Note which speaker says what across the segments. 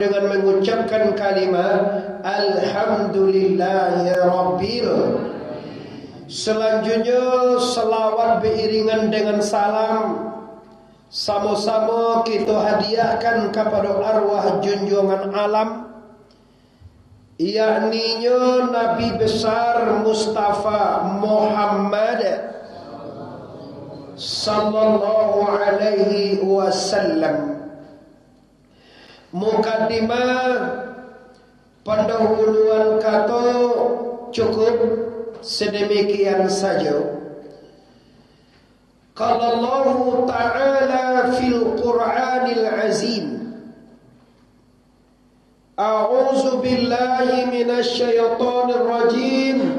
Speaker 1: dengan mengucapkan kalimat Alhamdulillahirabbil. Selanjutnya selawat beriringan dengan salam sama-sama kita hadiahkan kepada arwah junjungan alam, yakninya Nabi besar Mustafa Muhammad sallallahu alaihi wasallam. Mukaddimah pendahuluan kata cukup sedemikian saja. Qala Allah Ta'ala fil Qur'anil Azim, A'udzu billahi minasy syaithanir rajim.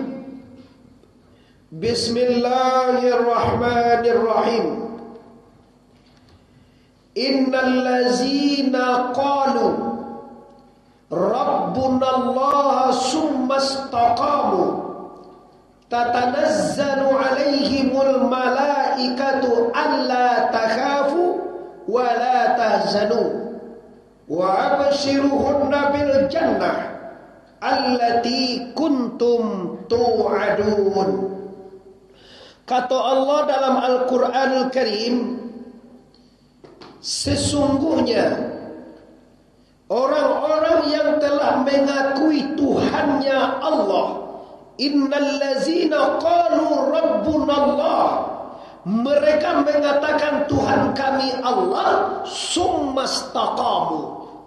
Speaker 1: Bismillahirrahmanirrahim. Innal ladzina qalu Rabbuna Allah summa istaqamu tatanazzalu alaihimul malaikatu alla takhafu wa la tahzanu wa abshiruhunna bil jannah allati kuntum tu'adun. Kata Allah dalam Al-Qur'anul Karim, sesungguhnya orang-orang yang telah mengakui Tuhannya Allah, innal ladzina qalu rabbuna Allah, mereka mengatakan Tuhan kami Allah, summastaqamu,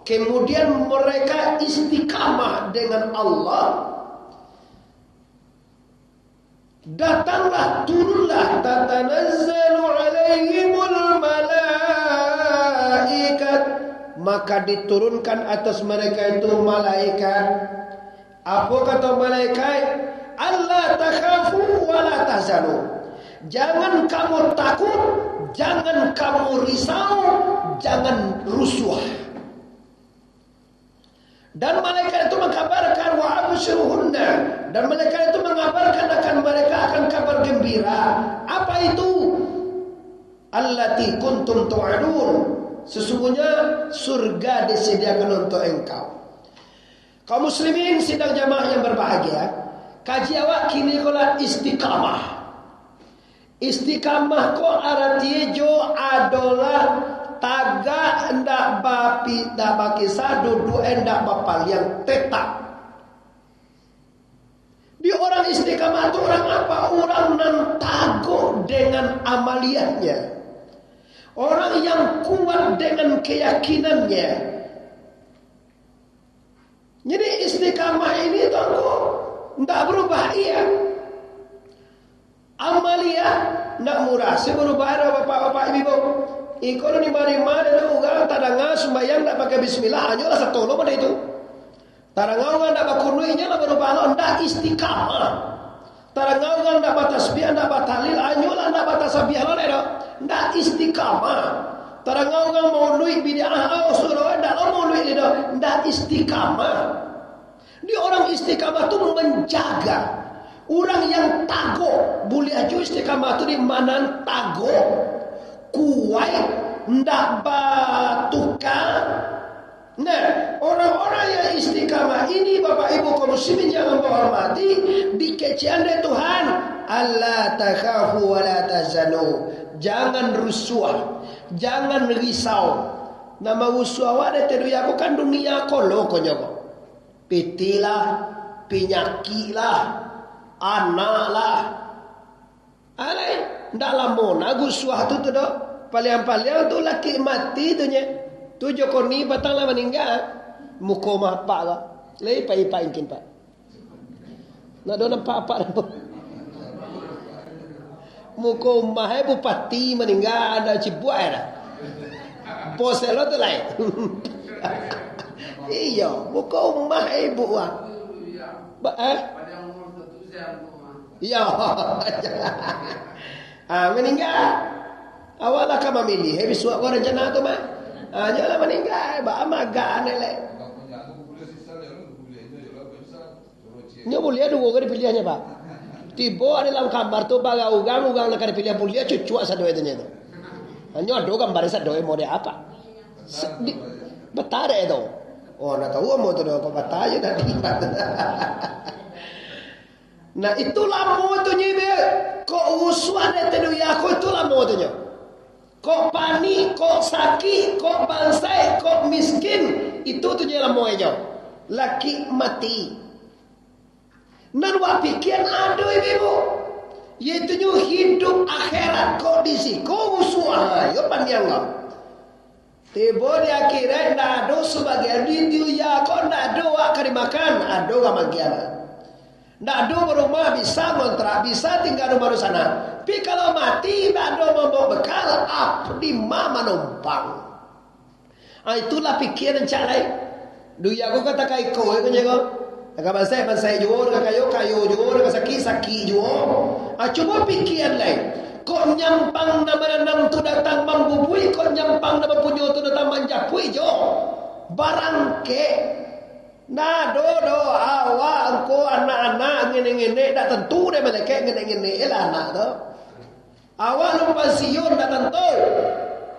Speaker 1: kemudian mereka istiqamah dengan Allah, datanglah turunlah tatanazzalu alaihimul malaikat, maka diturunkan atas mereka itu malaikat. Apa kata malaikat? Allah takhafu wa la tahzanu, jangan kamu takut, jangan kamu risau, jangan rusuh. Dan malaikat itu mengkabarkan wa abshiruhunna, dan malaikat itu mengabarkan akan mereka akan kabar gembira. Apa itu? Allati kuntum tu'adun, sesungguhnya surga disediakan untuk engkau. Kaum muslimin sidang jamaah yang berbahagia, kaji awak kini kola istiqamah. Istiqamah ko artinya jo adalah taga ndak bapi ndak baki sadu du endak bapal yang tetap. Di orang istiqamah itu orang apa? Orang yang tago dengan amaliyahnya, orang yang kuat dengan keyakinannya. Jadi istiqamah ini tunggu ndak berubah iya. Amaliyah ndak murah. Seberubah ada bapak-bapak ibu. Iko ni mari-mari ada uga tadanga sembahyang ndak pakai bismillah aja lah satu lo pada itu. Tarangau ndak bakunuinya lah berubah ndak istiqamah. Tarangau ndak batasbih ndak batalil anyola ndak batasbih lah ndak istiqamah. Tarangau mau luik bid'ah suruh ndak mau luik itu ndak istiqamah. Di orang istiqamah itu menjaga. Orang yang tago, boleh aja istiqamah itu di mana tago, kuat, ndak batukan. Nah, orang-orang yang istiqamah ini Bapak Ibu kaum muslimin yang menghormati, dikecian dari Tuhan, Allah takhafu wa la tahzanu, jangan rusuh, jangan risau. Nama rusuh ada teru aku kan dunia kolo konyoko. Pitilah, pinyakilah, anak lah. Alai, ndak lamona rusuh tu dah. Paling-paling tu laki mati tu nya. Tu Joko ni batang lah meninggal. Muka apa lah. Lepai ingin pak. Nak ada nampak apa dah. Muka mahai bupati meninggal ada cibuai dah. Poselo tu lain. Iya, muka mahai buah. Iya. Meninggal. Awak lah kamu milih. Habis suap orang jana tu mah. Janganlah meninggal. Bapak maga anelek. Nya boleh ada orang dipilihnya pak. Tiba di dalam kamar tu baga ugang nak dipilih boleh cucu satu itu nya tu. Hanya ada gambar satu mau dia apa? Betar itu. Oh, nak tahu mau tu dah apa patah je dah dikat. Nah, itulah mau tu nyibe. Kok usuan itu ya aku itulah mau tu nya. Kok panik, kok sakit, kok bansai, kok miskin, itu tu je lah mau aja. Laki mati. Nan wa pikiran aduh ibu. Yaitu hidup akhirat kondisi. Kok usuan yo panjang kau. Tiba di akhirat nado sebagai video ya kau nado akan dimakan, ado gak magian. Nado berumah bisa kontrak, bisa tinggal rumah di sana. Tapi kalau mati nado membawa bekal apa di mama numpang. Itulah pikiran cara. Dulu aku kata kai kau itu je kau. Agak bansai jual, kayu jual, sakit jual. Coba pikiran lain. Kok nyampang nama nam tu datang mambubui, kok nyampang nama punyo tu datang manjapui jo. Barang ke. Nah do awak engko anak-anak ngene-ngene dak tentu deh mereka ngene-ngene lah anak tu. Awak lu pensiun dak tentu.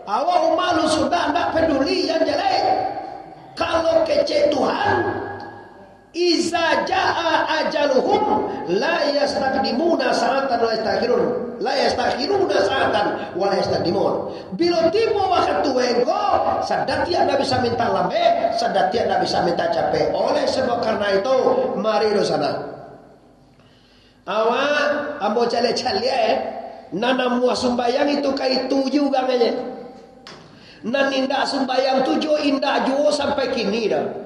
Speaker 1: Awak umah lu sudah ndak peduli yang jelek. Kalau kecek Tuhan iza jaa ajaluhum la yastaqdimuna sa'atan wa yastakhirun la yastakhiruna sa'atan wa la yastaqdimun. Bila tiba waktu ego sadati anda bisa minta lambe, sadati anda bisa minta capek. Oleh sebab karena itu mari do sana awak ambo cale-cale nanam mua sumbayang itu kai tujuh gangnya nan indah sumbayang tujuh indah juo sampai kini dah.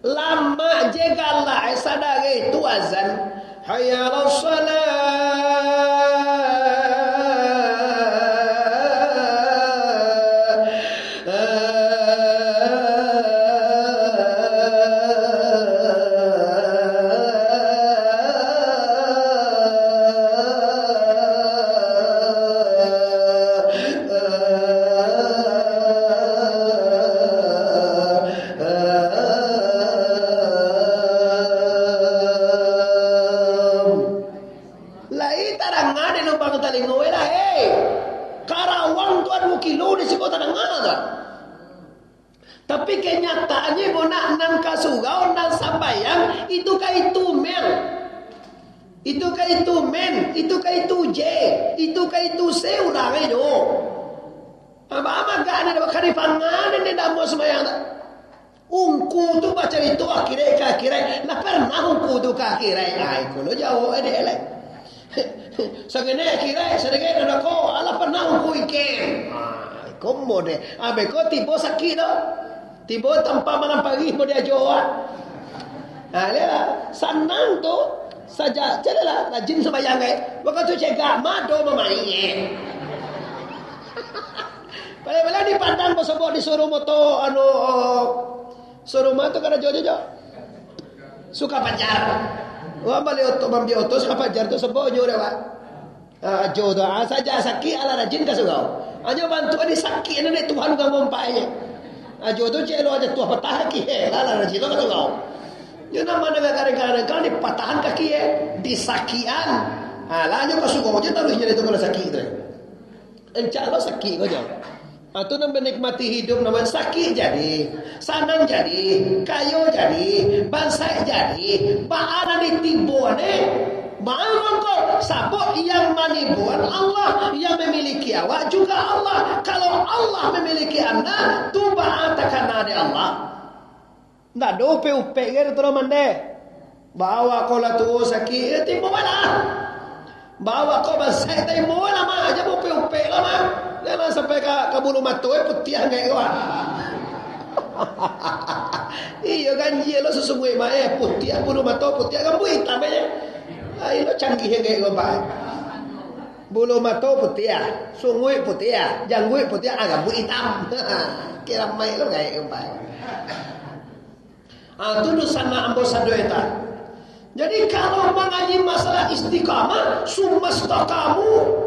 Speaker 1: Lama jegalah sadage itu azan hayya tapi kenyataannya bona nan kasugao nan sambayang itu kai tumen. Itu kai tumen, itu kai tuje, itu kai tuse urang itu. Ama gak ada bakari pangan ini dah mau sembahyang tak. Ungku tu baca itu akhirnya lah pernah ungku tu akhirnya. Ai kulo jauh ada lek. Sagene akhirnya sedekah ada ko ala pernah ungku iken. Komo deh, abe ko tibo sakit do. Tibo tanpa menampagi mo dia Jawa. Lihat senang tu saja. Jadilah rajin sembahyang ke. Waktu cegah mado mamainya. Bala-bala di pandang bosok disuruh moto suruh moto kada jojo. Suka pajar. Wa bali oto mambi oto suka pajar tu sebo nyore wa. Jodoh saja sakit ala rajin ka sugao. Anyo bantu di sakit ni Tuhan gak ngompainya. Jodoh celo aja tua patah kaki lala rajin lo kata kau. Yo nama negara kadang-kadang di patahan kaki di sakian. Lanyo kasugo aja tahu jadi itu kalau sakit tu. Encak lo sakit aja. Atau nak menikmati hidup nama sakit jadi, sanang jadi, kayu jadi, bansai jadi, baana ditibu ne. Maaf kau, sabot yang manibuan Allah yang memiliki awak juga Allah. Kalau Allah memiliki anda, tu baatakan ada Allah. Ndak dope upe gitu terus mande. Bawa kau lah tu sakit, timbul mana? Bawa kau basah, timbul lama aja upe lama. Jangan sampai ke bulu mata putih kayak kau. Iya kan dia lo sesungguhnya putih bulu mata putih kan buih tambahnya. Lo canggih kayak gue pak. Bulu mata putih ya, sungguh putih ya, janggut putih agak bu hitam. Kira main lo kayak gue pak. Itu sana ambo sadoeta. Jadi kalau mengaji masalah istiqamah, sumasta kamu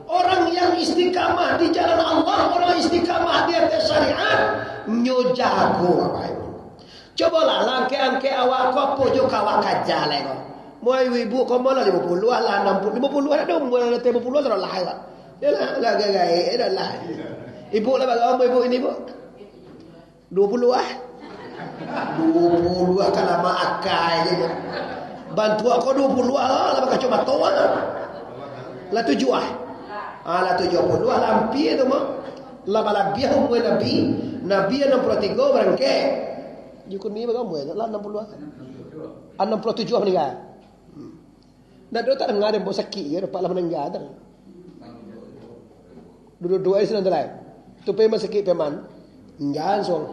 Speaker 1: orang yang istiqamah di jalan Allah, orang istiqamah di atas syariat, nyojago apa itu. Cobalah langke-angke awak kau pujuk awak kajale kau. Mulai ibu kau malah 50 lah 60 ada mulai 50 sudah lah. Ya lah gay dah lah. Ibu lah bagaimana ibu ini bu? 20 ah. 20 kalau mak akai je. Bantu aku 20 lah pakai cuma toa. Lah 7 ah. Lah 70 lampi tu mah. Lah balabia umur Nabi. Nabi 63 berangke. Jukun ni bagaimana umur? Lah 60. 67 meninggal. Nak do tak dengar dia bos sakit je dapat lah meninggal dah. Dua-dua ni senang terlalu. Tu payment sakit payment. Enggak langsung.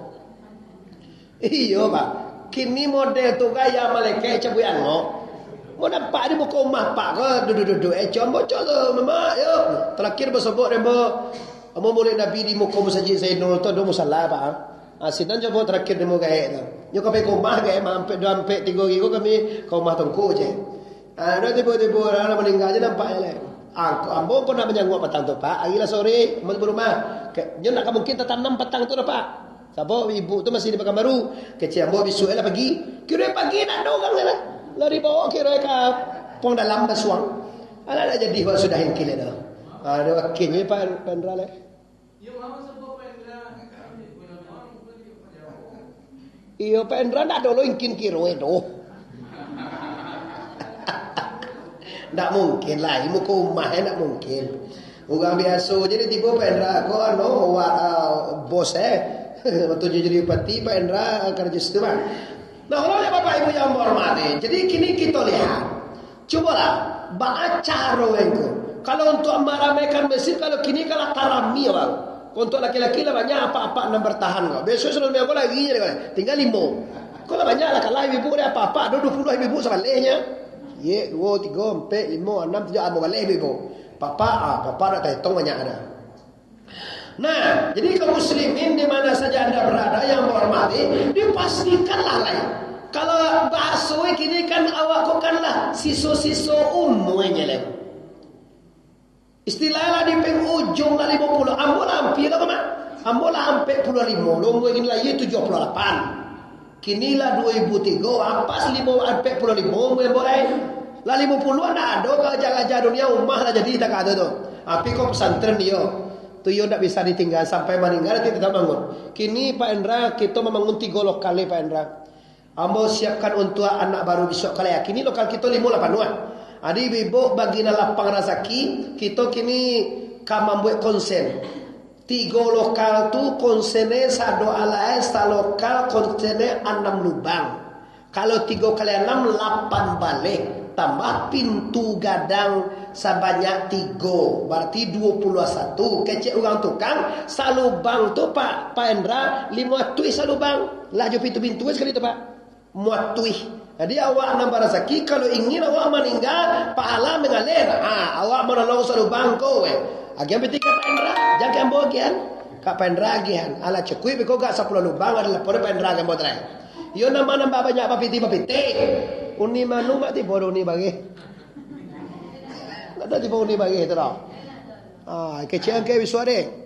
Speaker 1: Iya pak. Kini model tu gaya malaikat cabuyan mo. Mau nampak dia buka rumah pak ke duduk-duduk jom bocor tu mama yo. Terakhir bersebut dia mau murid Nabi di muka masjid Zainul tu do musalla pak. Sinan coba terakhir dia mau gaek tu. Yo kami ke rumah gaek sampai 2 3 hari kami ke rumah tengku je. Ada tiba-tiba orang meninggal je nampaknya lah. Ambo pun nak menyanggup petang tu pak. Hari lah sore mau rumah. Dia nak mungkin tanam petang tu dah pak. Siapa ibu tu masih di Pekanbaru. Kecil ambo besok lah pagi. Kira pagi nak ada orang lah. Lari bawa kira ke pong dalam basuang. Ala dah jadi buat sudah hingkil dah. Ada wakilnya Pak Pendra lah. Iyo Pak Pendra nak dulu hingkin kira itu. Tak mungkin lah. Ibu ke rumah tak mungkin. Orang biasa jadi tiba Pak Pendra kau bos waktu jadi bupati Pak Pendra kerja situ Pak. Nah, oleh Bapak Ibu yang hormati. Jadi kini kita lihat. Cobalah baca rawengku. Kalau untuk meramaikan masjid kalau kini kalau tarami bang. Untuk laki-laki lah banyak apa-apa nak bertahan kau. Besok sudah aku lagi je tinggal 5. Kau lah banyak lah kalau ibu dia apa-apa 20 ibu sebalihnya. Ye 2 3 4 5 6 7 abu balik ibu. Papa nak hitung banyak ada. Nah, jadi kaum muslimin di mana saja anda berada yang menghormati, dipastikanlah lain. Kalau bakso kini kan awak kau kan lah siso-siso umunya lah. Istilahnya di penghujung lah 50. Ambo lampi lah kemana? Ambo lampi 45. Lombo ini lah 78. Kini lah 2003. Apa 45 boleh? Lah 50 ada gajah-gajah dunia umah lah jadi tak ada tu. Tapi kau pesantren dia. Tuyul tak bisa ditinggal sampai meninggal kita tetap bangun. Kini Pak Endra kita membangun 3 lokal Pak Endra. Ambo siapkan untuk anak baru besok kali ya. Kini lokal kita 5 8 Adi bibo bagi lapang rezeki kita kini kami buat konsen. 3 lokal tu konsennya sado alai sa lokal konsennya 6 lubang. Kalau 3 kali 6 8 balik. Tambah pintu gadang sebanyak 3. Berarti 21. Kecil orang tukang. Salubang tu Pak Endra 5 tuih salubang. Laju pintu-pintu sekali tu Pak. Muat tuih. Jadi awak nambah rezeki. Kalau ingin awak meninggal pahala mengalir. Awak menolong salubang kau agian peti Pak Endra. Jangan bagian Pak Endra agian. Ala cekui beko gak 10 lubang adalah pada Pak Endra agian bodrai. Yo nama-nama banyak papiti. Uni manu mak tiba uni bagi. Kata tiba uni bagi tu dah. Kecil ke bisuare.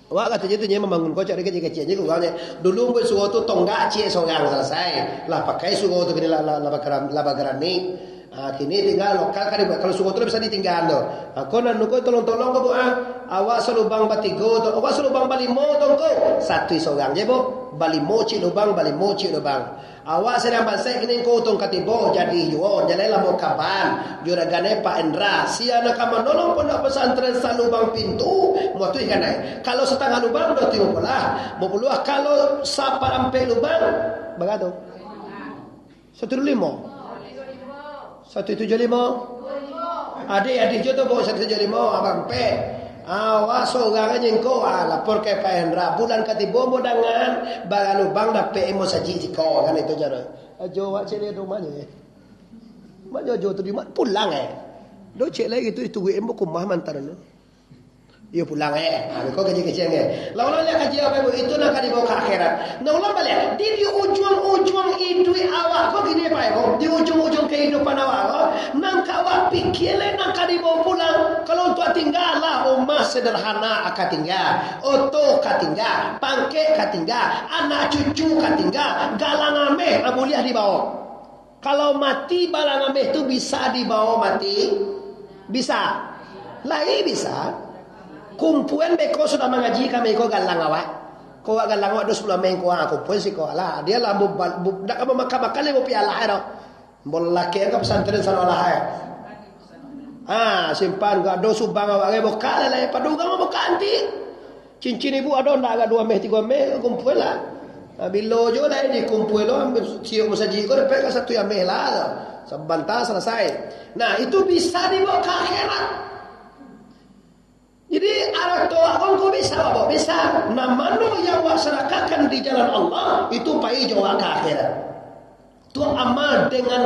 Speaker 1: Awak kata je tu nya membangun kocak dekat kecil je kurangnya. Dulu buat suruh tu tonggak cie seorang selesai. Lah pakai suruh tu kini lah bakaran ni. Kini tinggal lokal kan kalau suruh tu bisa ditinggal tu. Kau nak nukoi tolong-tolong kau awak selubang batigo tu. Awak selubang balimo tu kau. Satu seorang je bo. Balimo cik lubang. Awak sedang basik kini kau tong katibo jadi yo jalan mau kapan juragane Pak Endra si anak menolong pondok pesantren salubang pintu mau tu ikan kalau setengah lubang dah tiup lah mau puluh kalau sapa ampe lubang berapa 175 adik je tu bawa 175 abang pe awak seorang aja engkau lapor ke Pak Endra bulan katibo modangan baga lubang dapat emo saji jiko kan itu cara ajo wak cele rumahnya mak jo tu di mak pulang do cek lagi itu emo kumah mantaran dia pulang kau gaji kecil lawan dia gaji apa itu nak dibawa ke akhirat nah ulang balik di ujung hidup awak kau gini Pak di ujung kehidupan awak nang awak pikir nak dibawa pulang kalau untuk tinggal lah rumah sederhana akan tinggal oto akan tinggal pangke akan tinggal anak cucu akan tinggal galang ameh abuliah dibawa kalau mati balang ameh tu bisa dibawa mati bisa lain bisa kumpulan beko sudah mengaji kami ko galang awak Kau agak langok 20 main kau aku pun sih kau lah. Dia lah dak apa makan le piala ai dah. Bola ke pesantren sana lah ai. Simpan gak do subang awak ge bokal le padugang mau kanti. Cincin ibu ada ndak agak 2 meh 3 meh kumpul lah. Bilo jo lah di kumpul lo siok musaji kau dapat satu yang meh lah. Sebentar selesai. Nah, itu bisa dibawa ke akhirat. Jadi arah toa kau bisa apa? Bisa. Nah, mana yang waksanakan di jalan Allah itu pai jawa ke akhirat. Itu amal dengan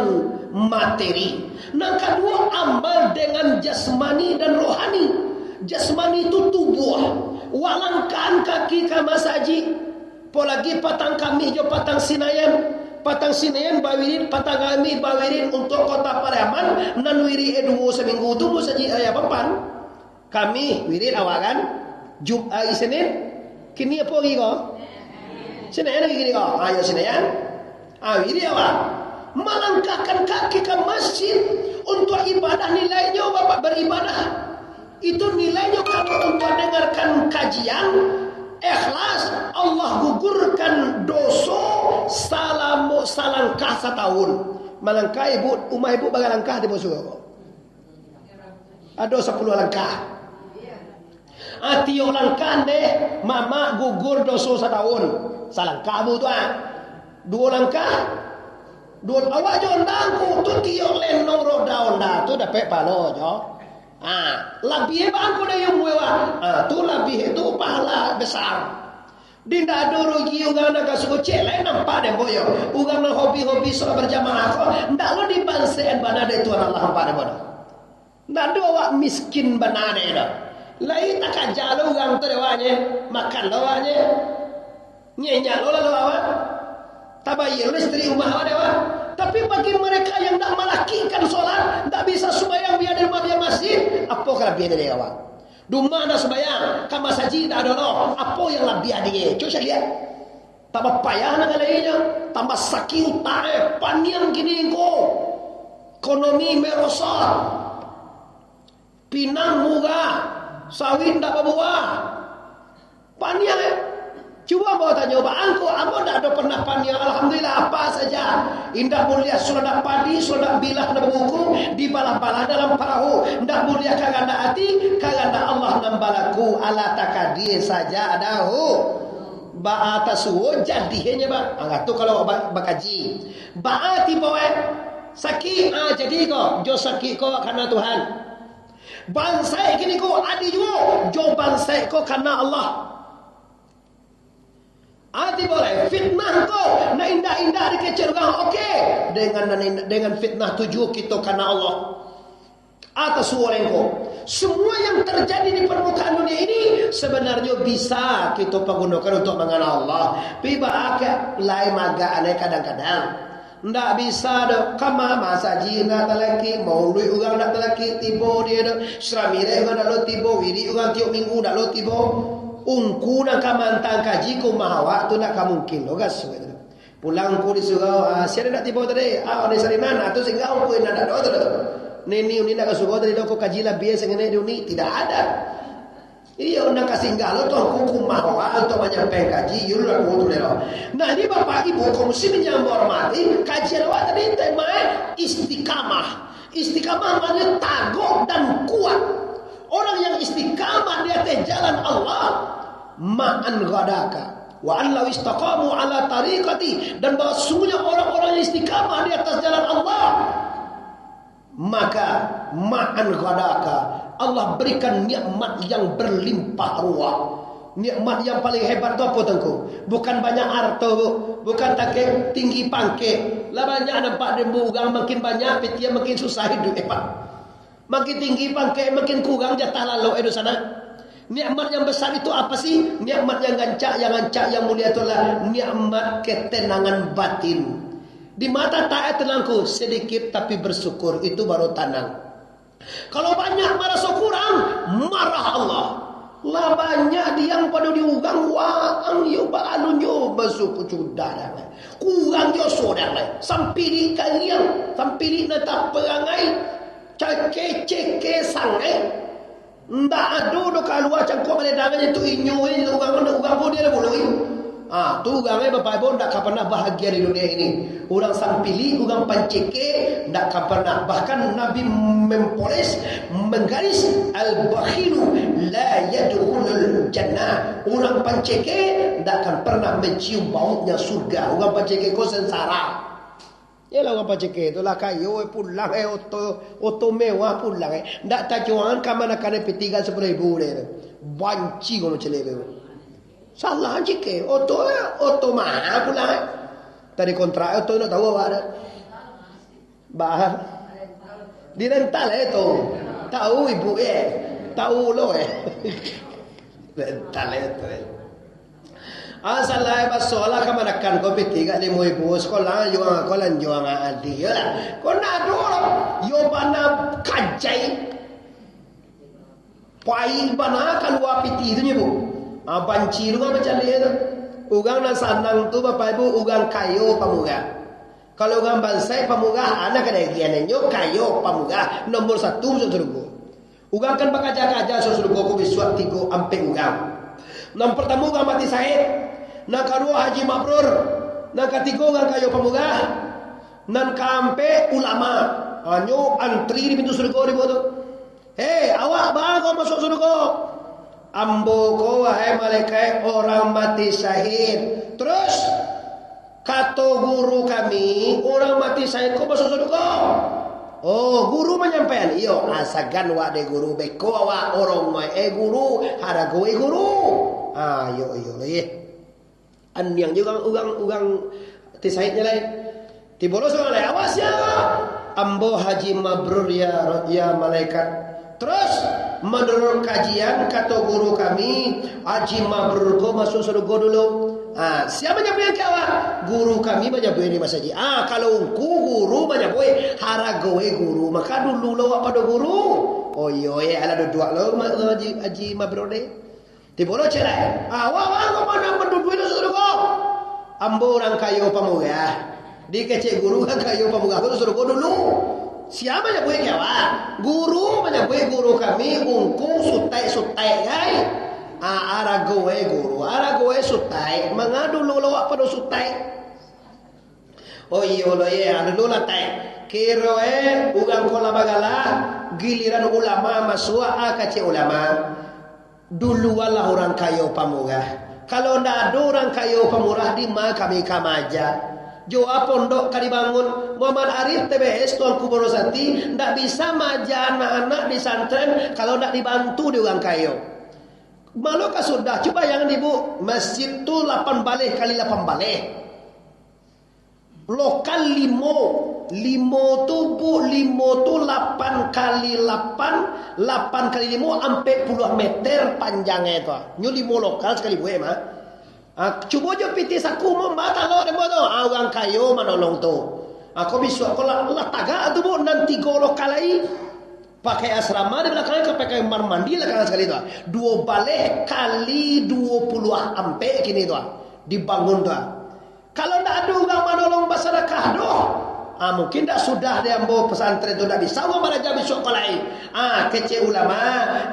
Speaker 1: materi. Nah, kedua amal dengan jasmani dan rohani. Jasmani itu tubuh. Walangkan kaki ke masaji. Apalagi patang kami jo patang sinayan. Patang sinayan bawirin, patang kami bawirin untuk kota Pariaman. Nan wiri edu seminggu tu musaji ayah papan. Kami wirid awak kan Jumat Isnin kini apa lagi kau Senin lagi kini kau ayo Senin wirid awak melangkahkan kaki ke masjid untuk ibadah. Nilainya bapak beribadah itu nilainya kalau untuk dengarkan kajian ikhlas Allah gugurkan dosa salangkah setahun. Melangkah ibu umah ibu bagai langkah di bawah ada 10 langkah. Tiok langkah deh mama gugur dosa setahun. Salangkah mu tu 2 langkah. 2 awak jo ndangku tu tiok lenong roda onda tu dapat palo jo. Lebih bangku dah yang muewa. Tu lebih itu pahala besar. Dinda ada rugi ugang nak suku celek nampak deh boyo. Ugang nak hobi-hobi soal berjamaah ko. Ndak lo di bansen bana de Tuhan Allah nampak deh bodo. Ndak ada awak miskin bana deh dah. Lai tak ajar lo ugang tu dewanya makan lo awaknya. Nyenyak lo lalu awak. Tabayil istri rumah awak dewa. Tapi bagi mereka yang tak melakikan solat, tak bisa sembahyang biar di rumah dia masjid, apa kelebihan dia awak? Duma nak sembahyang, kamar saji tak ada lo. Apa yang lebih dia? Cuba saya lihat. Tambah payah nak lainnya, tambah sakit utak paniang gini ko. Ekonomi merosot. Pinang murah, sawit tak berbuah. Paniang Cuba bawa tanya angko, amo tak ada pernah paniang. Alhamdulillah apa saja. Indah mulia surat padi, surat bilah dan buku di balah-balah dalam perahu. Indah mulia kaganda hati, kaganda Allah nambalaku ala takadi saja adahu. Ba atas jadi hanya ba. Angkat tu kalau bakaji. Ba ti bawa sakit jadi kau, jo sakit kau karena Tuhan. Bansai kini kau adi jo bansai kau karena Allah. Ati boleh fitnah kau nak indah-indah dikecilkan okey dengan fitnah tuju kita karena Allah atas suara kau. Semua yang terjadi di permukaan dunia ini sebenarnya bisa kita pergunakan untuk mengenal Allah. Piba akak lain maga aneh kadang-kadang ndak bisa dah kama masaji nak talaki maului orang nak talaki tibo dia dah seramire orang nak lo tibo wiri orang tiap minggu nak lo tibo. Ungku nak kamantang kaji ku mahawa tu nak kamungkin lo gas pulang ku disuruh siapa nak tiba tadi ni sariman atau singgah ungku nak ada tu neni uni nak kasuruh tadi doko kaji lah biasa ngene uni tidak ada. Iya nak kasinggah lo tu ungku mahawa untuk menyampaikan kaji yul nak tu lero. Nah ini bapak ibu kaum muslimin yang hormati kajian awak tadi tema istiqamah. Istiqamah maknanya tagoh dan kuat. Orang yang istiqamah di atas jalan Allah ma'an ghadaka wa an law istaqamu ala tariqati, dan bahwa sungguhnya orang-orang yang istiqamah di atas jalan Allah maka ma'an ghadaka Allah berikan nikmat yang berlimpah ruah. Nikmat yang paling hebat itu apa tengku? Bukan banyak harta, bukan tak tinggi pangkat. Lah banyak nampak dembu orang makin banyak, pitia makin susah hidup Makin tinggi pangkat makin kurang jatah lalu di sana. Nikmat yang besar itu apa sih? Nikmat yang gancak, yang mulia itu adalah nikmat ketenangan batin. Di mata taat tenangku sedikit tapi bersyukur itu baru tenang. Kalau banyak merasa kurang, marah Allah. Lah banyak yang pada diugang waang yo baalun yo bersyukur sudah kurang yo sudah sampai di kalian sampai di nata perangai cake sangai ndak ada do keluar cangkok pada dangan itu inyu orang dia boleh Tu orangnya Bapak Ibu tak pernah bahagia di dunia ini. Orang sang pilih, orang panceke tak pernah. Bahkan Nabi mempoles, menggaris al-bakhilu la yadkhulul jannah. Orang panceke tak akan pernah mencium baunya surga. Orang panceke kau sengsara. Yalah orang panceke itulah kayu pulang oto mewah pulang ndak tajuan kamana kane petigan 10,000 dia. Banci kono celebe. Salah jike oto mahal pulang. Tadi kontrak oto nak tahu apa ada. Bah. Di rental itu. Tahu ibu tahu lo rental itu. Asalnya basola kamanakan ko petiga di mo ibu sekolah juang adi ya. Ko na do yo bana kajai. Pai bana kalua piti itu nyebu. Banci lu apa macam dia tu? Ugang nak sanang tu Bapak Ibu ugang kayu pamuga. Kalau ugang bansai pamuga anak ada gian nyo kayu pamuga nomor 1 surga. Ugang kan bakaja-kaja surga ko biswat 3 ampe ugang. Nomor pertama ugang mati Said. Nang kedua Haji Mabrur. Nang ketiga ugang kayu pamuga. Nang kampe ulama. Anyo antri di pintu surga di bodoh. Awak bang kau masuk surga. Ambo ko wahai malaikat orang mati syahid. Terus kata guru kami orang mati syahid ko masuk surga. Oh guru menyampaikan iyo asagan wa de guru beko wa orang guru hara goe guru. Yo an yang juga ugang ti syahidnya lain. Tibolos orang lain awas ya. Ambo Haji Mabrur ya malaikat. Terus menurut kajian kata guru kami Haji Mabrur ko masuk surga dulu. Siapa yang kawan? Guru kami banyak boleh masjid. Kalau guru banyak boleh haragoe guru maka dulu lo pada guru. Oh iya ala dua lo Haji Mabrur ni. Tiba lo celai. Awak mana berdua itu surga? Ambo orang kayu pamuga. Di kecil guru kan kayu pamuga ko surga dulu. Siapa yang boleh kawan? Guru banyak boleh guru kami ungku sutai gai. Aragoe guru, aragoe sutai. Mengadu lolawak pada sutai. Oh iya lo adu latai. Kiroe ugang kola bagala giliran ulama masua kace ulama. Dulu walah orang kayu pamuga. Kalau ndak ada orang kayu pamurah di ma kami kamaja. Joa pondok kali bangun Muhammad Arif TBS Tuan Kuborosati ndak bisa maja anak-anak di santren kalau ndak dibantu di orang kayu. Malukah sudah coba yang ibu masjid tu 8 baleh kali 8 baleh. Lokal limo tu 8 kali 8 kali 5 sampai puluhan meter panjangnya itu. Nyu limo lokal sekali bu mah. Cuba je piti saku membata lo demo tu. Orang kayu menolong tu. Aku bisa kalau Allah tagak tu bu nanti golok kalai pakai asrama di belakangnya pakai kamar mandi belakang sekali tu. 2 baleh kali 20 ampe kini tu. Dibangun tu. Kalau ndak ada orang menolong masyarakat doh. Mungkin dah sudah dia ambo pesantren tu dah bisa maraja besok kalai. Kecil ulama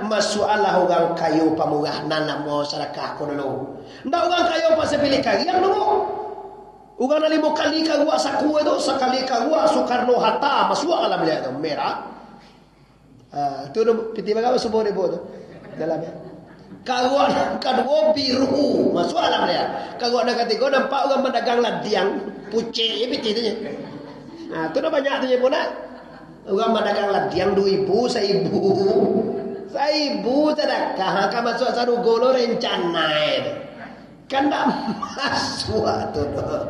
Speaker 1: masalah orang kayu pamurah nanam masyarakat ko dulu. Ndak orang kayu pas pilih kalian dulu. Ugang na 5 kali kagua saku itu sekali kagua Soekarno Hatta masuk alam dia tu merah. Tu piti baga subuh ribu tu dalamnya. Kagua kedua biru masuk alam dia. Kagua nak ketiga nampak orang mendagang ladiang pucet piti tu. Tu dah banyak tu je pun nak. Orang mendagang ladiang 2,000 1,000. 1,000 sedekah kan masuk satu golo rencana itu. Kan tak masuk tu dah.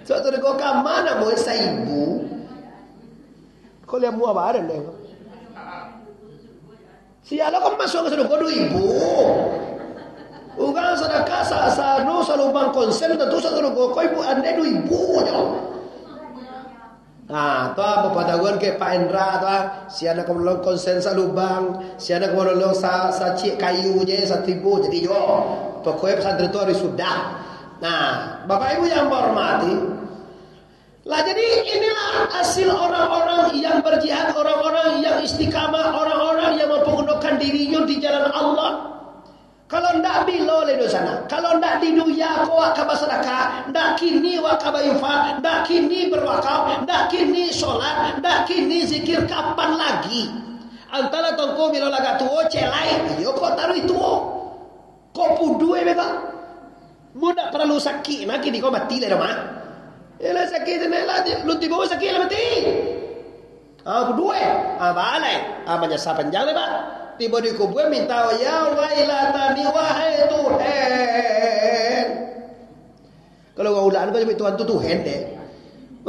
Speaker 1: Suatu rego ke mana mau 1,000? Kau lihat mua apa ada ni? Siapa kau masuk ke satu golo 2,000? Ugang sedekah sasano salubang konsen tentu satu rego kau ibu anda 2,000 je. Tu pepadaguan ke Pak Endra tu siapa nak menolong konsen salubang, siapa nak menolong sa cik kayu je 1,000 jadi jo. Pokoknya pesantren itu harus sudah. Bapak Ibu yang hormati, lah jadi inilah hasil orang-orang yang berjihad, orang-orang yang istiqamah, orang-orang yang mempergunakan dirinya di jalan Allah. Kalau ndak bilo le do sana. Kalau ndak di dunia ko ka bersedekah, ndak kini wa ka bayufat, ndak kini berwakaf, ndak kini salat, ndak kini zikir kapan lagi? Antara tongko bilo laga tuo celai, yo ko taruh itu. Ko pudue beta. Muda perlu sakit, nak kini ko mati le mah. Ela sakit ne la lu tibo sakit la mati. Pudue, balai, menyesal panjang le, Pak. Tiba di kubur minta ya wailatani wahai Tuhan. Kalau orang ulang apa jadi Tuhan tu Tuhan deh.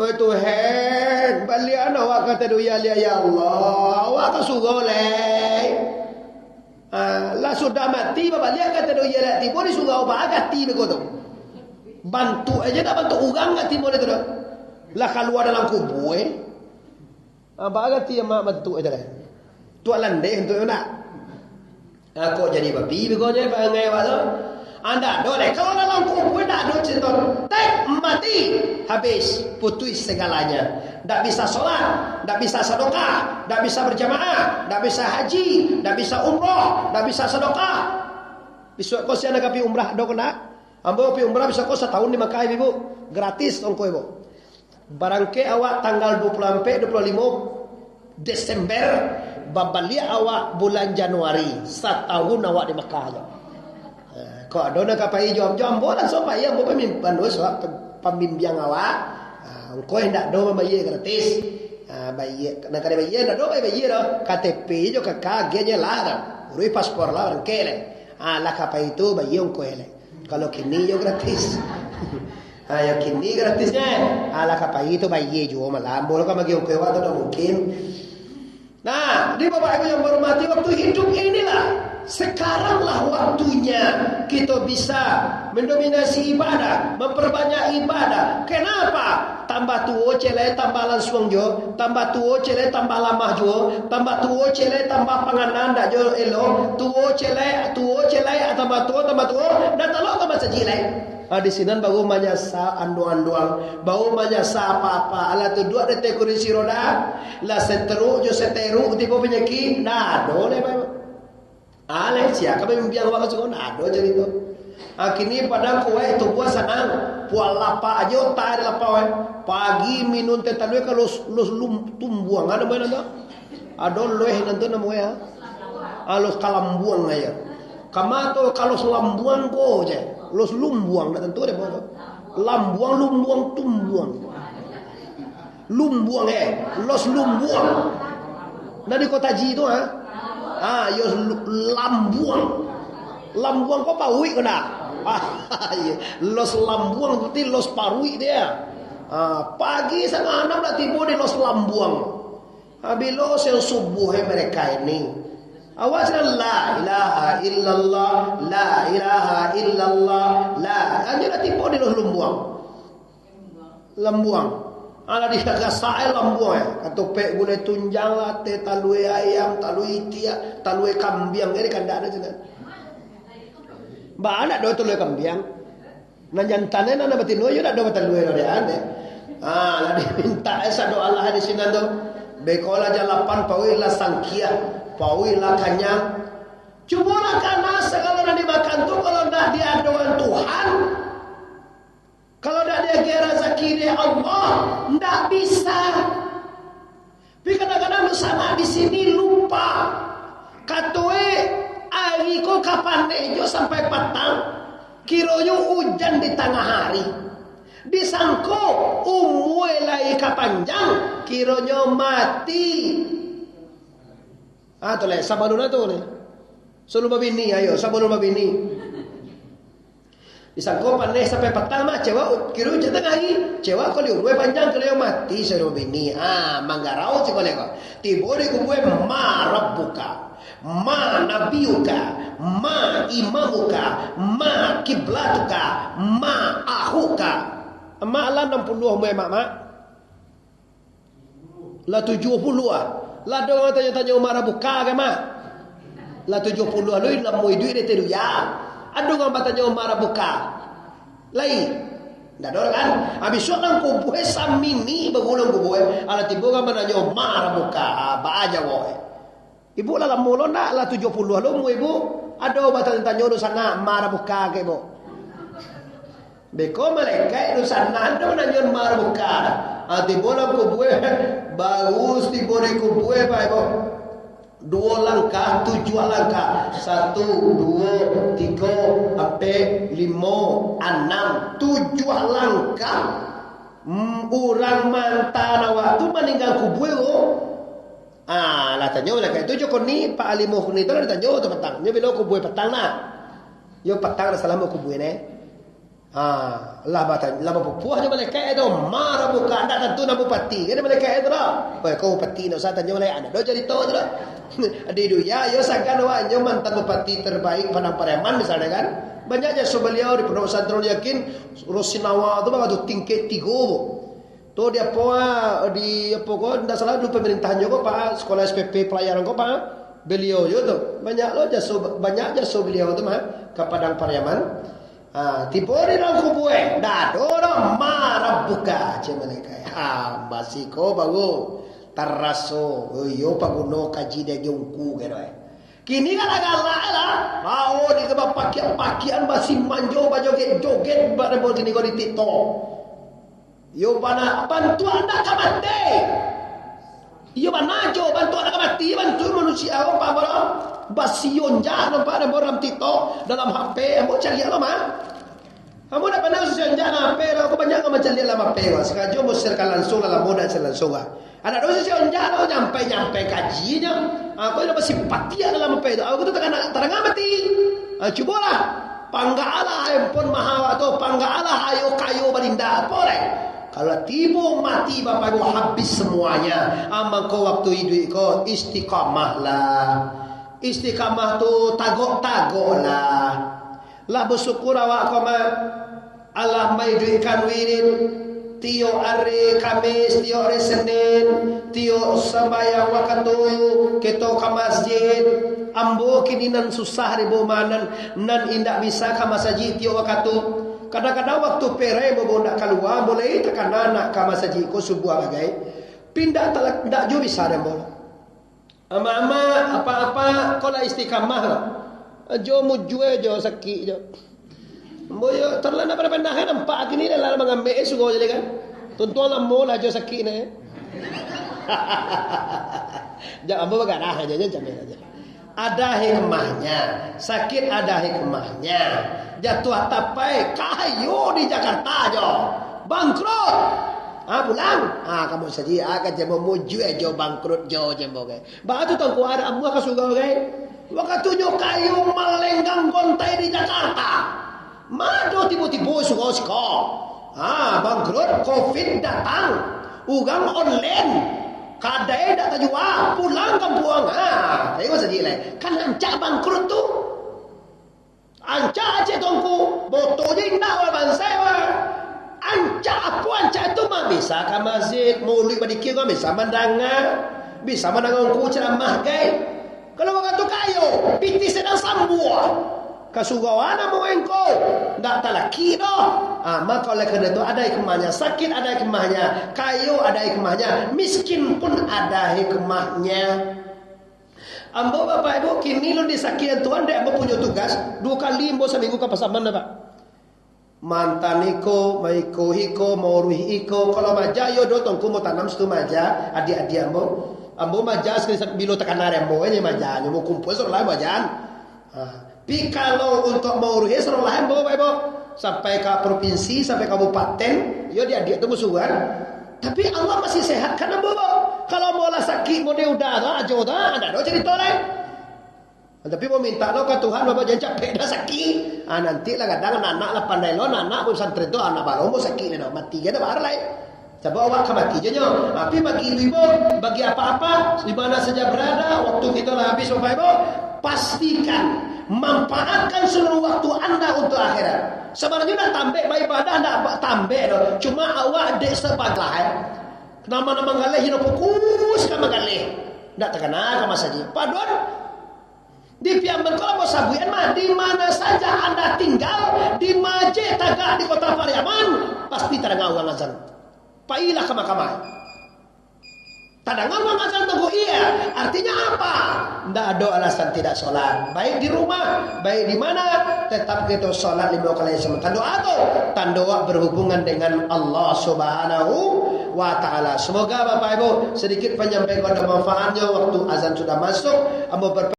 Speaker 1: Oh Tuhan, balian awak kata doa ya Allah, awak kasugo leh. Lah sudah mati bapak dia kata doa ya tiba di surga awak agati begitu. Bantu aja tak bantu orang kat timur itu dah. Lah keluar dalam kubur. Abang agati yang mak bantu aja lah. Tuan landai untuk nak. Kau jadi babi begini pangai waktu. Anda boleh kalau dalam kubur tak ada cerita. Tak mati habis putus segalanya. Tak bisa solat, tak bisa sedekah, tak bisa berjamaah, tak bisa haji, tak bisa umrah, tak bisa sedekah. Besok kau siapa nak pergi umrah dok nak? Ambo pergi umrah besok kau setahun di Makkah ibu gratis ongkoi ibu. Barangke awak tanggal 24 25 Desember babalik awak bulan Januari setahun awak di Mekah aja. Kau ada nak kapai jom boleh sopai yang boleh mimpan doa soal pembimbing awak. Kau hendak doa bayi gratis. Bayi nak ada bayi nak doa bayi dah. KTP jo kakaknya lah dah. Urus paspor lah orang kele. Lah kapai itu bayi kau hele. Kalau kini jo gratis. Ya kini gratisnya. Lah kapai itu bayi jo malam. Boleh kau bagi kau waktu dah mungkin. Nah, di Bapak Ibu yang berhormati, waktu hidup inilah sekaranglah waktunya kita bisa mendominasi ibadah, memperbanyak ibadah. Kenapa? Tambah tua celai tambah langsung jo, tambah tua celai tambah lama jo, tambah tua celai tambah panganan dak jo elo, tua celai tambah tua dan telok tambah sejilai. Di sini baru menyasa anduang-anduang, baru menyasa apa-apa. Alah tu dua detik kursi roda, lah seteruk tiba penyakit, nado le bapak. Alah siapa kami membiang waktu sekolah nado jadi tu. Kini pada kue itu buat senang, pual lapa aja tak ada lapa. Pagi minum teh talue kalau los tumbuang ada mana tu? Ada loeh nanti namanya. Los kalambuang aja. Kamu tu kalau selambuang ko je. Los lumbuang nak tentu dia bodoh. Lumbuang tumbuang. Lumbuang los lumbuang. Nah di kota Ji itu yo lambuang. Lambuang kau paui kena. Los lambuang berarti los parui dia. Pagi setengah 6 dah tiba di los lambuang. Habis los yang subuh mereka ini. Awak cakap la ilaha illallah, la ilaha illallah, la. Hanya dah tipu di lumbuang. Lambuang. Ala di sakai lambuang. Katopek gulai tunjang latte, talue ayam, talue itia, talue kambing. Ini kan tak ada cakap. Ba anak doa talue kambing. Nan jantannya nan batin doa yo dak doa talue dia ada. Lah diminta esa doa Allah di sini tu. Bekola jalapan pawilah sangkia. Pauilah kanyang. Cubalah karena kalau dah dimakan tu kalau dah dia doan Tuhan, kalau dah dia kira rezeki dia Allah, ndak bisa. Tapi kadang-kadang sama di sini lupa. Katoe hari ko kapan nejo sampai petang, kiroyo hujan di tengah hari. Disangko umur lai kapanjang, kironya mati. Tu le sabaluna tu le. Solo babini ayo, sabalun babini. Disangko panes sampai petang mah cewa kira je tengah hari. Cewa kalau urue panjang kalau mati solo babini. Manggarau cikole ko. Tibori kubue ma rabbuka, ma nabiyuka, ma imamuka, ma kiblatuka, ma ahuka. Ma lah 60 mak. Lah 70 Lah dong tanya-tanya Umar buka ke mak. Lah 70 lui lam moi duit dia teru ya. Aduh ngam tanya Umar buka. Lai. Ndak ada kan? Habis sokan ko buhe samini bagulong ko buhe. Ala tibo ngam tanya Umar buka. Ba aja woe. Ibu lah lam mulo nak lah 70 lu mu ibu. Aduh batal tanyo do sana marah buka ke bo. Beko malaikat do sana do nanyon marah buka. Ati bola ko buwe bagus di bore ko buwe ba bo. 2 langkah, 7 langkah. 1, 2, 3, 4, 5, 6, 7 langkah. Orang mantan awak tu meninggal kubur. Lah tanyo lah kayak itu joko ni Pak Alimuh ni tu lah tanyo tu petang. Nyo bilo kubur petang nah. Yo petang dah salam kubur ni. Lah batan lah pupuh je malaikat tu marah buka ndak tentu nak bupati. Kan malaikat tu lah. Oi kau bupati no sa tanyo lai ana do jadi to tu lah. Adi du ya yo sakan wa nyo mantan bupati terbaik Padang Pariaman misalnya kan. Banyak je so beliau di Pondok Pesantren yakin Rosinawa tu bagai tingkat 3 bo. Tu dia poa di apa ko ndak salah dulu pemerintahan juga Pak sekolah SPP pelayaran ko Pak. Beliau yo tu banyak lo jaso banyak jaso beliau tu mah ke Padang Pariaman. Tibori dalam kubue dah dorong marah buka je mereka. Masih ko bago taraso yo paguno kaji de jongku gitu. Kini kan agak lah. Di kebab pakaian masih manjo joget pada bol kini kau di TikTok. Yo bana bantuan nak mati. Yo bana jo bantuan nak mati, bantu manusia apa bro? Basion jangan pada dalam TikTok, dalam HP, ambo cari lah mah. Kamu dah pernah usia jangan HP, aku banyak kamu cari dalam HP. Sekarang mo serkan langsung dalam modal langsung ah. Anak dosa siapa jangan nyampe kajinya. Aku dah masih patia dalam apa itu. Aku tu terang mati. Cubalah. Panggaalah handphone mahal atau panggaalah ayo balinda. Boleh. Kalau tiba mati bapak ibu habis semuanya. Amang kau waktu hidup kau istiqamah lah. Istiqamah tu tagok lah. Lah bersyukur awak kau mah. Allah mai duitkan wirid. Tio hari Kamis, tio hari Senin, tio sembahyang waktu, keto ke masjid. Ambo kini nan susah ribu manan, nan indak bisa ke masjid tio waktu. Kadang-kadang waktu perai bobo nak keluar, boleh tekan anak ke masjid ko subuh bagai. Pindah tak jo bisa dah bola. Ama apa-apa kau lah istiqamah lah. Jo mujue jo sakit jo. Boyo terlana pada pendahan nampak gini dah mengambil sugo jadi kan. Tuan-tuan lah mola jo sakit ni. Jangan ambo bagarah aja jamil aja. Ada hikmahnya. Sakit ada hikmahnya. Jatuh tapai kayu di Jakarta jo. Bangkrut. Pulang. Kamu saja akan jemo muju jo bangkrut jo jemo ke. Batu tangku ada ambo ka sugo ke. Waktu jo kayu melenggang gontai di Jakarta. Mado tiba-tiba suka bangkrut, COVID datang, ugang online, kadai tak tajua, pulang kampung. Tengok saja lah. Kan ancak bangkrut tu, ancak aja tongku, botonya indah wal bangsa. Ancak apa ancak tu mah bisa ke masjid, mulut badikir kau bisa mendangar ku ceramah gay. Kalau waktu kayu, piti sedang sambuah. Kasugawana mo engko ndak talaki doh. Maka oleh kerana itu ada hikmahnya. Sakit ada hikmahnya, kayu ada hikmahnya, miskin pun ada hikmahnya. Ambo bapak ibu kini lo disakian Tuhan dek ambo punya tugas 2 kali ambo seminggu ke pasar mana pak. Mantan iko, maiko hiko, mauruhi iko. Kalau maja yo do tongku mau tanam situ maja, adik-adik ambo maja sekali bilo tekanare ambo ini maja, mau kumpul seolah majan. Tapi kalau untuk mauruhi seorang lain bawa ibu sampai ke provinsi, sampai kabupaten, yo dia tu musuhan. Tapi Allah masih sehat karena bawa. Kalau mau lah sakit, mau dia udara, jodoh, ada cerita lain. Tapi mau minta lo ke Tuhan, bapak jangan capek dah sakit. Nanti lah kadang anak lah pandai lo, anak pun santri tu anak baru mau sakit dah mati kita baru lain. Coba awak mati je nyo. Tapi bagi ibu, bagi apa-apa, di mana saja berada, waktu kita lah habis bapak ibu, pastikan manfaatkan seluruh waktu anda untuk akhirat. Sebenarnya dah tambah beribadah dah tambah doh. Cuma awak dek sebagai nama-nama galih hidup fokus ke galih. Ndak terkenal ke masa dia. Padahal di pihak kalau mau sabuyan mah di mana saja anda tinggal, di Masjid Tagak di Kota Pariaman pasti terdengar orang azan. Pailah ke mahkamah. Tadangan mang azan tunggu iya. Artinya apa? Tidak ada alasan tidak sholat. Baik di rumah, baik di mana, tetap kita sholat 5 kali sehari. Tandoa berhubungan dengan Allah Subhanahu wa Ta'ala. Semoga Bapak Ibu sedikit penyampaian manfaatnya waktu azan sudah masuk.